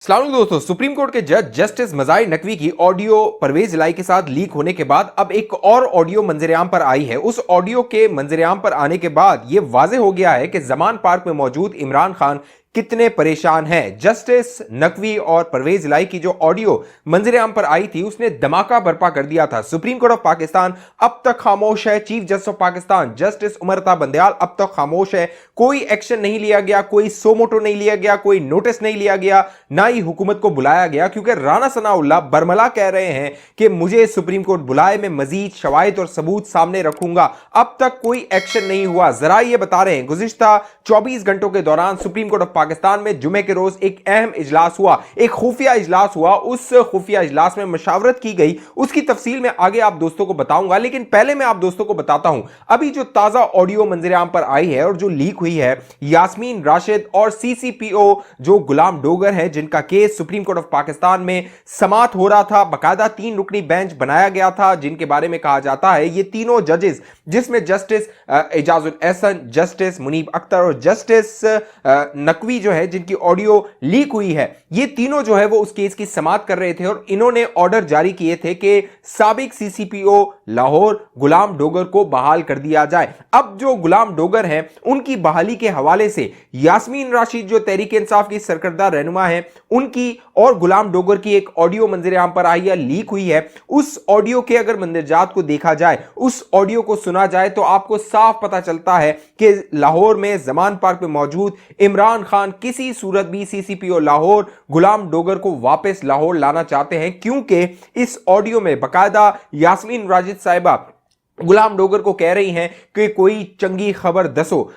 अस्सलाम वालेकुम दोस्तों, सुप्रीम कोर्ट के जज जस्टिस मज़ाहिर नकवी की ऑडियो परवेज इलाही के साथ लीक होने के बाद अब एक और ऑडियो मंजरेआम पर आई है। उस ऑडियो के मंजरेआम पर आने के बाद यह वाजे हो गया है कि जमान पार्क में मौजूद इमरान खान कितने परेशान हैं। जस्टिस नकवी और परवेज इलाही की जो ऑडियो मंजरेआम पर आई थी उसने धमाका बर्पा कर दिया था। सुप्रीम कोर्ट ऑफ पाकिस्तान अब तक खामोश है। Chief justice of Pakistan justice Umar Ata Bandial अब तक खामोश है। कोई एक्शन नहीं लिया गया, कोई सोमोटो नहीं लिया गया, कोई नोटिस नहीं लिया गया, ना ही हुकूमत को बुलाया गया, क्योंकि राना सनाउल्लाह बरमला कह रहे हैं कि मुझे सुप्रीम कोर्ट बुलाए, मैं मजीद शवाहिद और सबूत सामने रखूंगा। अब तक कोई एक्शन नहीं हुआ। जरा ये बता रहे हैं गुज़िश्ता 24 घंटों के दौरान सुप्रीम कोर्ट ऑफ पाकिस्तान में जुमे के रोज एक अहम इजलास हुआ, एक खुफिया इजलास हुआ। उस खुफिया इजलास में मशावरत की गई, उसकी तफसील में आगे आप दोस्तों को बताऊंगा। लेकिन पहले मैं आप दोस्तों को बताता हूं अभी जो ताजा ऑडियो मंजरेआम पर आई है और जो लीक हुई है, यास्मीन राशिद और सीसीपीओ जो गुलाम डोगर है, जिनका case supreme court of Pakistan में समात हो रहा था। बकायदा 3 रुकनी बेंच बनाया गया था, जिनके बारे में कहा जाता है ये तीनों जजेस, जिसमें जस्टिस एजाजुल एहसन, जस्टिस मुनीब अख्तर और जस्टिस नकवी जो है, जिनकी ऑडियो लीक हुई है, ये तीनों जो है वो उस केस की समाअत कर रहे थे और इन्होंने ऑर्डर जारी किए थे कि साबिक सीसीपीओ लाहौर गुलाम डोगर को बहाल कर दिया जाए। अब जो गुलाम डोगर हैं उनकी बहाली के हवाले से यास्मीन राशिद जो तहरीक इंसाफ की सरकर्दा रहनुमा है, उनकी और गुलाम डोगर की एक ऑडियो मंजरेआम पर आई है, लीक हुई है। उस ऑडियो के अगर मंदरजात को देखा जाए, उस ऑडियो को सुना जाए, तो आपको साफ पता चलता है कि लाहौर में जमान पार्क में मौजूद इमरान खान किसी सूरत भी सीसीपीओ लाहौर गुलाम डोगर को वापस लाहौर लाना चाहते हैं, क्योंकि इस ऑडियो में बकायदा यास्मीन राशिद साहिबा गुलाम डोगर को कह रही हैं कि कोई चंगी खबर दसो।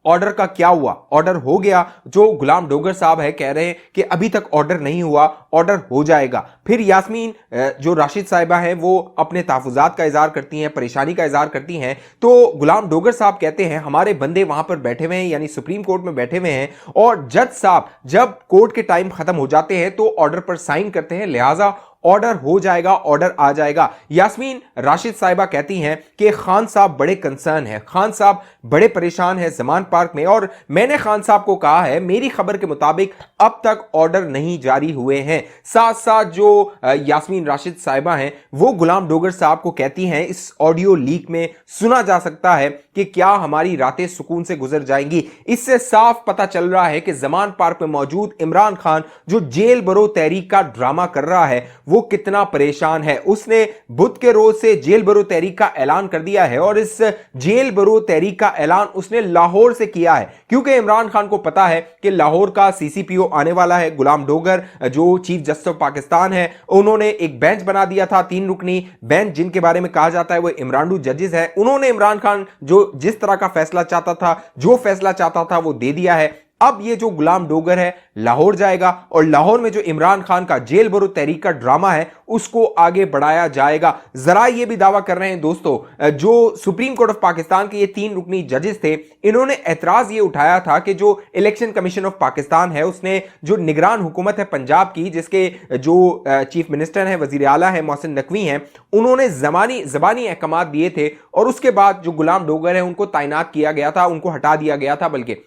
ऑर्डर का क्या हुआ? ऑर्डर हो गया। जो गुलाम डोगर साहब है कह रहे हैं कि अभी तक ऑर्डर नहीं हुआ, ऑर्डर हो जाएगा। फिर यास्मीन जो राशिद साहिबा हैं वो अपने तहफ़्फ़ुज़ात का इज़हार करती हैं, परेशानी का इज़हार करती हैं। तो गुलाम डोगर साहब कहते हैं हमारे बंदे वहां पर बैठे हुए हैं, यानी सुप्रीम कोर्ट में बैठे हुए हैं, और जज साहब जब कोर्ट के टाइम खत्म हो जाते हैं तो ऑर्डर पर साइन करते हैं, लिहाजा ऑर्डर हो जाएगा, ऑर्डर आ जाएगा। यास्मीन राशिद साहिबा कहती हैं कि खान साहब बड़े कंसर्न है, खान साहब बड़े परेशान है जमान पार्क में, और मैंने खान साहब को कहा है मेरी खबर के मुताबिक अब तक ऑर्डर नहीं जारी हुए हैं। साथ साथ जो यास्मीन राशिद साहिबा हैं वो गुलाम डोगर साहब को कहती हैं इस ऑडियो लीक में सुना जा सकता है कि क्या हमारी रातें सुकून से गुजर जाएंगी। इससे साफ पता चल रहा है कि जमान पार्क में मौजूद इमरान खान जो जेल बरो तहरीक का ड्रामा कर रहा है वो कितना परेशान है। उसने बुध के रोज से जेल बरो तहरीक का ऐलान कर दिया है, और इस जेल बरो तहरीक का ऐलान उसने लाहौर से किया है, क्योंकि इमरान खान को पता है कि लाहौर का सीसीपीओ आने वाला है। गुलाम डोगर जो चीफ जस्टिस ऑफ पाकिस्तान है, उन्होंने एक बेंच बना दिया था, 3 रुकनी बेंच, जिनके बारे में कहा जाता है वो इमरान जजेस है। उन्होंने इमरान खान जो जिस तरह का फैसला चाहता था, जो फैसला चाहता था, वो दे दिया है। अब ये जो गुलाम डोगर है लाहौर जाएगा, और लाहौर में जो इमरान खान का जेल बरो तहरीक का ड्रामा है उसको आगे बढ़ाया जाएगा। जरा ये भी दावा कर रहे हैं दोस्तों, जो सुप्रीम कोर्ट ऑफ पाकिस्तान के ये 3 रुकनी जजेस थे, इन्होंने एतराज ये उठाया था कि जो इलेक्शन कमीशन ऑफ पाकिस्तान है उसने जो निगरान हुकूमत है पंजाब की, जिसके जो चीफ मिनिस्टर है, वजीर आला है, मोहसिन नकवी हैं, उन्होंने जबानी अहकाम दिए थे, और उसके बाद जो गुलाम डोगर है उनको तैनात किया गया था, उनको हटा दिया गया था। बल्कि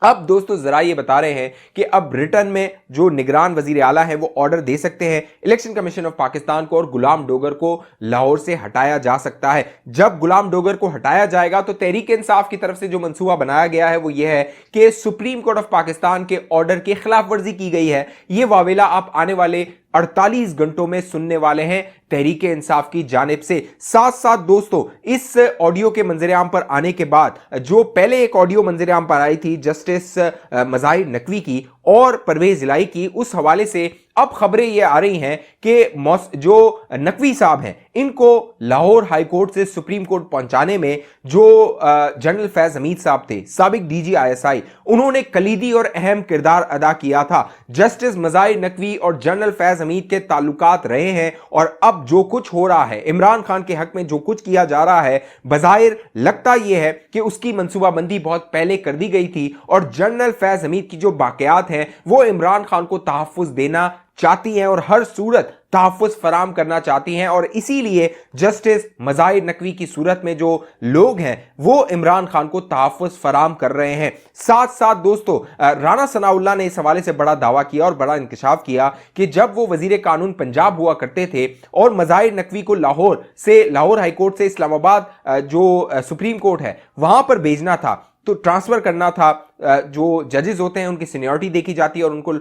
अब दोस्तों जरा ये बता रहे हैं कि अब रिटर्न में जो निगरान वजीर आला है वो ऑर्डर दे सकते हैं इलेक्शन कमीशन ऑफ पाकिस्तान को, और गुलाम डोगर को लाहौर से हटाया जा सकता है। जब गुलाम डोगर को हटाया जाएगा तो तहरीक इंसाफ की तरफ से जो मंसूबा बनाया गया है वो ये है कि सुप्रीम कोर्ट ऑफ पाकिस्तान के ऑर्डर की खिलाफ वर्जी की गई है। ये वावेला आप आने वाले 48 घंटों में सुनने वाले हैं तहरीक इंसाफ की जानिब से। साथ साथ दोस्तों इस ऑडियो के मंजरेआम पर आने के बाद जो पहले एक ऑडियो मंजरेआम पर आई थी जस्टिस मज़ाहिर नकवी की और परवेज इलाही की, उस हवाले से अब खबरें ये आ रही हैं कि जो नकवी साहब हैं इनको लाहौर हाई कोर्ट से सुप्रीम कोर्ट पहुंचाने में जो जनरल फैज हमीद साहब थे, साबिक डीजी ISI, उन्होंने कलीदी और अहम किरदार अदा किया था। जस्टिस मज़ाहिर नकवी और जनरल फैज हमीद के ताल्लुकात रहे हैं, और अब जो कुछ हो रहा है इमरान खान के हक में, जो कुछ किया जा रहा है, बज़ाहिर लगता यह है कि उसकी मंसूबाबंदी बहुत पहले कर दी गई थी, और जनरल फैज हमीद की जो बाक़ियात हैं वो इमरान खान को तहफ़्फ़ुज़ देना चाहती हैं, और हर सूरत तहफ़्फ़ुज़ फराम करना चाहती हैं और इसीलिए जस्टिस मज़ाहिर नकवी की सूरत में जो लोग हैं वो इमरान खान को तहफ़्फ़ुज़ फराम कर रहे हैं। साथ साथ दोस्तों राना सनाउल्लाह ने इस हवाले से बड़ा दावा किया और बड़ा इंकशाफ किया कि जब वो वजीर कानून पंजाब हुआ करते थे और मज़ाहिर नकवी को लाहौर हाई कोर्ट से इस्लामाबाद जो सुप्रीम कोर्ट है वहां पर भेजना था, तो ट्रांसफर करना था, जो जजेस होते हैं उनकी सीनियरिटी देखी जाती है और उनको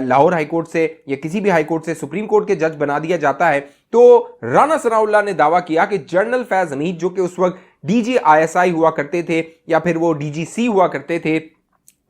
लाहौर हाई कोर्ट से या किसी भी हाई कोर्ट से सुप्रीम कोर्ट के जज बना दिया जाता है। तो राना सनाउल्लाह ने दावा किया कि जनरल फैज हमीद जो कि उस वक्त डीजी आईएसआई हुआ करते थे या फिर वो डीजीसी हुआ करते थे,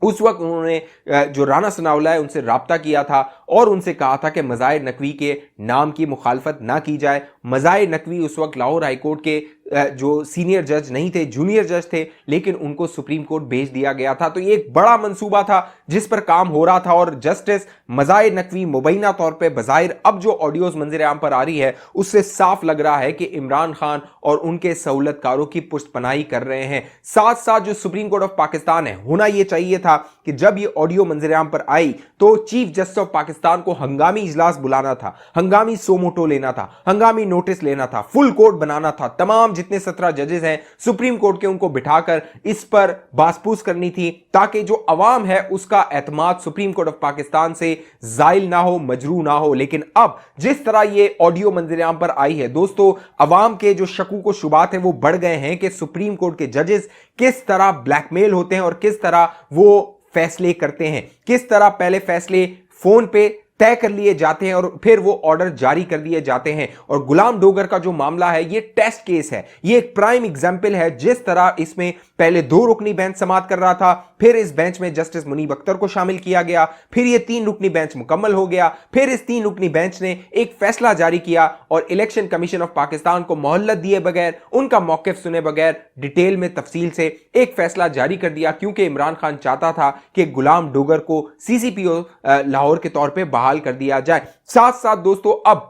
उस वक्त उन्होंने जो राना सनाउल्लाह है उनसे राब्ता किया था और उनसे कहा था कि मज़ाहिर नकवी के नाम की मुखालफत ना की जाए। मज़ाहिर नकवी उस वक्त लाहौर हाई कोर्ट के जो सीनियर जज नहीं थे, जूनियर जज थे, लेकिन उनको सुप्रीम कोर्ट भेज दिया गया था। तो ये एक बड़ा मंसूबा था जिस पर काम हो रहा था और जस्टिस मज़ाहिर नकवी मुबैना तौर पे बज़ाहिर अब जो ऑडियोज मंजर आम पर आ रही है उससे साफ लग रहा है कि इमरान खान और उनके सहूलतकारों की पुष्टपनाही कर रहे हैं। साथ साथ जो सुप्रीम कोर्ट ऑफ पाकिस्तान है, होना यह चाहिए था कि जब ये ऑडियो मंजर आम पर आई तो चीफ जस्टिस ऑफ पाकिस्तान को हंगामी इजलास बुलाना था, हंगामी सोमोटो लेना था, हंगामी नोटिस लेना था, फुल कोर्ट बनाना था, तमाम जितने 17 जजेस हैं सुप्रीम कोर्ट के उनको बिठाकर इस पर बासपूस करनी थी ताकि जो अवाम है उसका एतमाद सुप्रीम कोर्ट ऑफ पाकिस्तान से जाइल ना हो, मजरू ना हो। लेकिन अब जिस तरह ये ऑडियो मंजर आम पर आई है दोस्तों, अवाम के जो शकूक व शुबात है वो बढ़ गए हैं कि सुप्रीम कोर्ट के जजेस किस तरह ब्लैकमेल होते हैं और किस तरह वो फैसले करते हैं, किस तरह पहले फैसले फोन पे तय कर लिए जाते हैं और फिर वो ऑर्डर जारी कर दिए जाते हैं। और गुलाम डोगर का जो मामला है ये टेस्ट केस है, ये एक प्राइम एग्जाम्पल है जिस तरह इसमें पहले 2 रुकनी बेंच समाअत कर रहा था, फिर इस बेंच में जस्टिस मुनीब अख्तर को शामिल किया गया, फिर ये 3 रुकनी बेंच मुकम्मल हो गया, फिर इस 3 रुकनी बेंच ने एक फैसला जारी किया और इलेक्शन कमीशन ऑफ पाकिस्तान को मोहलत दिए बगैर, उनका मौकिफ सुने बगैर डिटेल में तफसील से एक फैसला जारी कर दिया क्योंकि इमरान खान चाहता था कि गुलाम डोगर को सीसीपीओ लाहौर के तौर पर बहाल कर दिया जाए। साथ साथ दोस्तों अब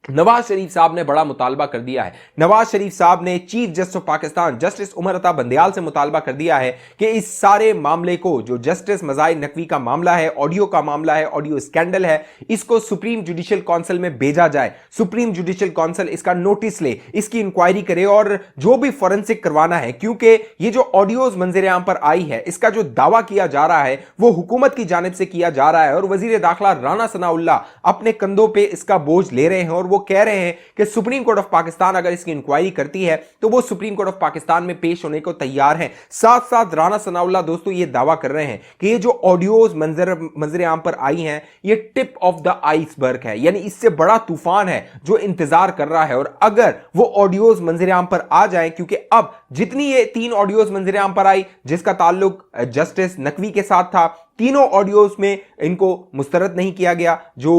नवाज शरीफ साहब ने बड़ा मुतालबा कर दिया है। नवाज शरीफ साहब ने chief justice of Pakistan justice Umar Ata Bandial से मुतालबा कर दिया है कि इस सारे मामले को, जो जस्टिस मज़ाहिर नकवी का मामला है, ऑडियो का मामला है, ऑडियो स्कैंडल है, इसको सुप्रीम जुडिशियल काउंसिल में भेजा जाए। सुप्रीम जुडिशियल काउंसिल इसका नोटिस ले, इसकी इंक्वायरी करे और जो भी फॉरेंसिक करवाना है, क्योंकि ये जो ऑडियोज मंजर आम पर आई है इसका जो दावा किया जा रहा है वो हुकूमत की जानिब से किया जा रहा है और वजीर दाखिला राना सनाउल्लाह अपने कंधों पर इसका बोझ ले रहे हैं और वो कह रहे हैं कि सुप्रीम कोर्ट ऑफ पाकिस्तान अगर इसकी इंक्वायरी करती है तो वो सुप्रीम कोर्ट ऑफ पाकिस्तान में पेश होने को तैयार हैं। साथ साथ राना सनाउल्लाह दोस्तों ये दावा कर रहे हैं कि ये जो ऑडियोज मंजर आम पर आई हैं ये टिप ऑफ द आइसबर्ग है, यानी इससे बड़ा तूफान है जो इंतजार कर रहा है। और अगर वो ऑडियोज मंजर आम पर आ जाए, क्योंकि अब जितनी ये 3 ऑडियोज मंजर आम पर आई जिसका ताल्लुक जस्टिस नकवी के साथ था, तीनों ऑडियोज में इनको मुस्तरद नहीं किया गया। जो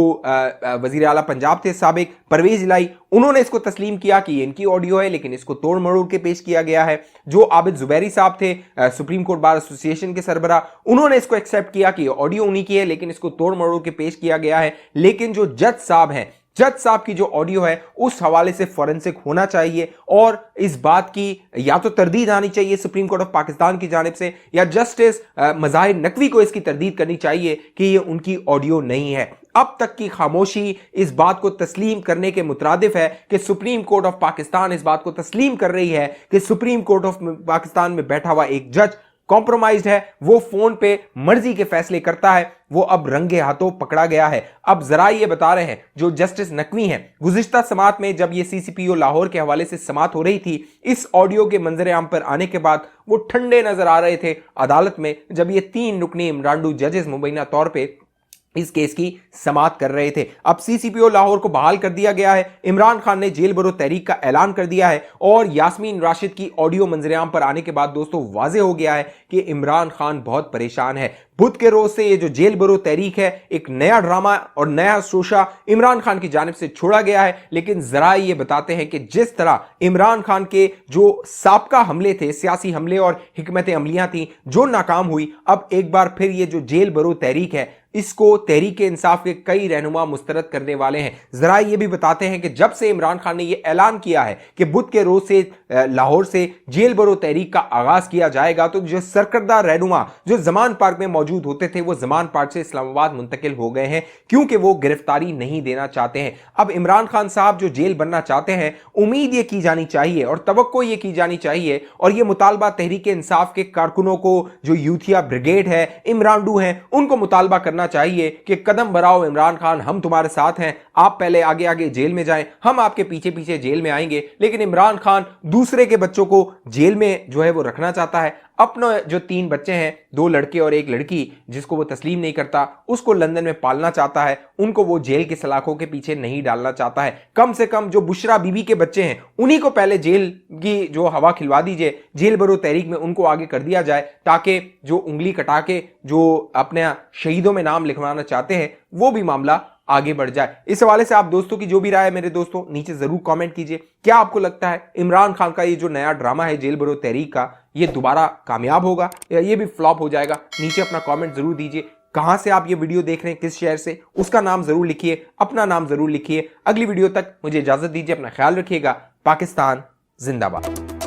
वजीर आला पंजाब थे साबिक परवेज इलाही, उन्होंने इसको तस्लीम किया कि ये इनकी ऑडियो है लेकिन इसको तोड़ मरोड़ के पेश किया गया है। जो आबिद जुबैरी साहब थे सुप्रीम कोर्ट बार एसोसिएशन के सरबराह, उन्होंने इसको एक्सेप्ट किया कि ऑडियो उन्हीं की है लेकिन इसको तोड़ मरोड़ के पेश किया गया है। लेकिन जो जज साहब हैं, जज साहब की जो ऑडियो है उस हवाले से फॉरेंसिक होना चाहिए और इस बात की या तो तरदीद आनी चाहिए सुप्रीम कोर्ट ऑफ पाकिस्तान की जानिब से या जस्टिस मज़ाहिर नकवी को इसकी तरदीद करनी चाहिए कि ये उनकी ऑडियो नहीं है। अब तक की खामोशी इस बात को तस्लीम करने के मुतरादिफ है कि सुप्रीम कोर्ट ऑफ पाकिस्तान इस बात को तस्लीम कर रही है कि सुप्रीम कोर्ट ऑफ पाकिस्तान में बैठा हुआ एक जज कॉम्प्रोमाइज्ड है, वो फोन पे मर्जी के फैसले करता है, वो अब रंगे हाथों पकड़ा गया है। अब जरा ये बता रहे हैं जो जस्टिस नकवी हैं, गुज़िश्ता समात में जब ये सीसीपीओ लाहौर के हवाले से समात हो रही थी, इस ऑडियो के मंजर आम पर आने के बाद वो ठंडे नजर आ रहे थे अदालत में जब ये 3 रुकनी इमरानडू जजेस मुबैना तौर पर इस केस की समाअत कर रहे थे। अब सीसीपीओ लाहौर को बहाल कर दिया गया है, इमरान खान ने जेल बरो तहरीक का ऐलान कर दिया है और यास्मीन राशिद की ऑडियो मंजरेआम पर आने के बाद दोस्तों वाजे हो गया है कि इमरान खान बहुत परेशान है। बुध के रोज से ये जो जेल बरो तहरीक है, एक नया ड्रामा और नया शोशा इमरान खान की जानिब से छोड़ा गया है। लेकिन जरा ये बताते हैं कि जिस तरह इमरान खान के जो साबका हमले थे, सियासी हमले और हिकमत अमलियां थी जो नाकाम हुई, अब एक बार फिर ये जो जेल बरो तहरीक है इसको तहरीक इंसाफ के कई रहनुमा मुस्तरद करने वाले हैं। जरा ये भी बताते हैं कि जब से इमरान खान ने यह ऐलान किया है कि बुध के रोज से लाहौर से जेल भरो तहरीक का आगाज किया जाएगा, तो जो सरकर्दा रहनुमा जो जमान पार्क में मौजूद होते थे वो जमान पार्क से इस्लामाबाद मुंतकिल हो गए हैं, क्योंकि वो गिरफ्तारी नहीं देना चाहते हैं। अब इमरान खान साहब जो जेल बनना चाहते हैं, उम्मीद ये की जानी चाहिए और तवक्को ये की जानी चाहिए और ये मुतालबा तहरीक इंसाफ के कारकुनों को, जो यूथिया ब्रिगेड है, इमरानडू हैं, उनको मुतालबा करना चाहिए कि कदम बढ़ाओ इमरान खान, हम तुम्हारे साथ हैं, आप पहले आगे आगे जेल में जाएं, हम आपके पीछे पीछे जेल में आएंगे। लेकिन इमरान खान दूसरे के बच्चों को जेल में जो है वो रखना चाहता है। अपने जो 3 बच्चे हैं, 2 लड़के और 1 लड़की, जिसको वो तस्लीम नहीं करता, उसको लंदन में पालना चाहता है, उनको वो जेल की सलाखों के पीछे नहीं डालना चाहता है। कम से कम जो बुशरा बीबी के बच्चे हैं उन्हीं को पहले जेल की जो हवा खिलवा दीजिए, जेल भरो तहरीक में उनको आगे कर दिया जाए, ताकि जो उंगली कटा के जो अपने शहीदों में नाम लिखवाना चाहते हैं वो भी मामला आगे बढ़ जाए। इस हवाले से आप दोस्तों की जो भी राय है मेरे दोस्तों नीचे जरूर कमेंट कीजिए। क्या आपको लगता है इमरान खान का ये जो नया ड्रामा है जेल भरो तहरीक का, ये दोबारा कामयाब होगा या ये भी फ्लॉप हो जाएगा? नीचे अपना कमेंट जरूर दीजिए। कहां से आप ये वीडियो देख रहे हैं, किस शहर से, उसका नाम जरूर लिखिए, अपना नाम जरूर लिखिए। अगली वीडियो तक मुझे इजाजत दीजिए, अपना ख्याल रखिएगा। पाकिस्तान जिंदाबाद।